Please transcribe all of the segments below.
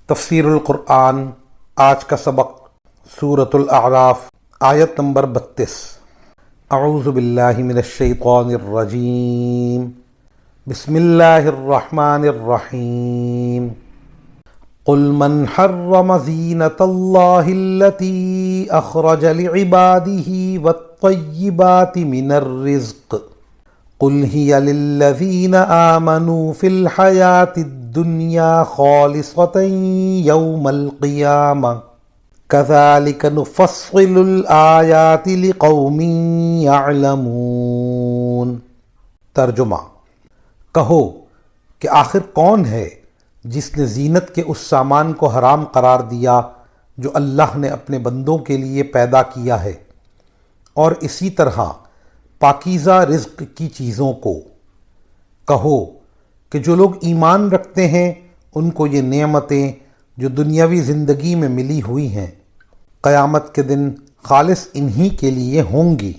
تفسیر القرآن آج کا سبق سورۃ الاعراف آیت نمبر 32۔ اعوذ باللہ من الشیطان الرجیم، بسم اللہ الرحمن الرحیم۔ قل من حرم زینۃ اللہ التی اخرج لعبادہ والطیبات من الرزق قل ہی للذین آمنوا فی الحیاۃ الدنیا خالصۃ یوم القیامہ کذالک نفصل الآیات لقوم یعلمون۔ ترجمہ: کہو کہ آخر کون ہے جس نے زینت کے اس سامان کو حرام قرار دیا جو اللہ نے اپنے بندوں کے لیے پیدا کیا ہے، اور اسی طرح پاکیزہ رزق کی چیزوں کو۔ کہو کہ جو لوگ ایمان رکھتے ہیں ان کو یہ نعمتیں جو دنیاوی زندگی میں ملی ہوئی ہیں قیامت کے دن خالص انہی کے لیے ہوں گی۔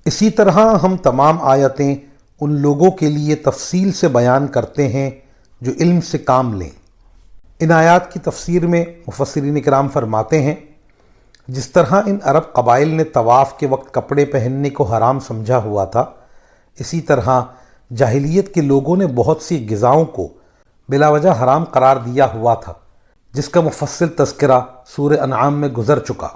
اسی طرح ہم تمام آیتیں ان لوگوں کے لیے تفصیل سے بیان کرتے ہیں جو علم سے کام لیں۔ ان آیات کی تفسیر میں مفسرین کرام فرماتے ہیں، جس طرح ان عرب قبائل نے طواف کے وقت کپڑے پہننے کو حرام سمجھا ہوا تھا، اسی طرح جاہلیت کے لوگوں نے بہت سی غذاؤں کو بلا وجہ حرام قرار دیا ہوا تھا، جس کا مفصل تذکرہ سورہ انعام میں گزر چکا۔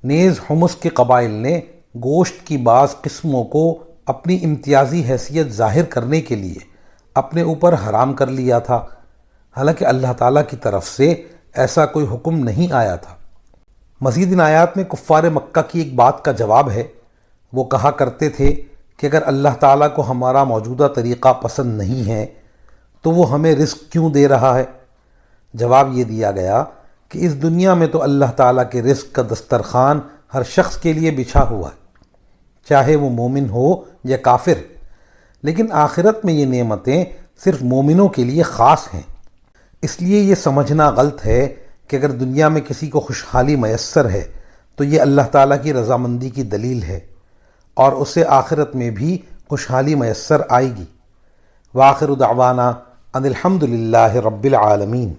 نیز حمص کے قبائل نے گوشت کی بعض قسموں کو اپنی امتیازی حیثیت ظاہر کرنے کے لیے اپنے اوپر حرام کر لیا تھا، حالانکہ اللہ تعالیٰ کی طرف سے ایسا کوئی حکم نہیں آیا تھا۔ مزید ان آیات میں کفار مکہ کی ایک بات کا جواب ہے۔ وہ کہا کرتے تھے کہ اگر اللہ تعالیٰ کو ہمارا موجودہ طریقہ پسند نہیں ہے تو وہ ہمیں رزق کیوں دے رہا ہے؟ جواب یہ دیا گیا کہ اس دنیا میں تو اللہ تعالیٰ کے رزق کا دسترخوان ہر شخص کے لیے بچھا ہوا ہے، چاہے وہ مومن ہو یا کافر، لیکن آخرت میں یہ نعمتیں صرف مومنوں کے لیے خاص ہیں۔ اس لیے یہ سمجھنا غلط ہے کہ اگر دنیا میں کسی کو خوشحالی میسر ہے تو یہ اللہ تعالیٰ کی رضامندی کی دلیل ہے، اور اسے آخرت میں بھی خوشحالی میسر آئے گی۔ وآخر دعوانا ان الحمد للہ رب العالمین۔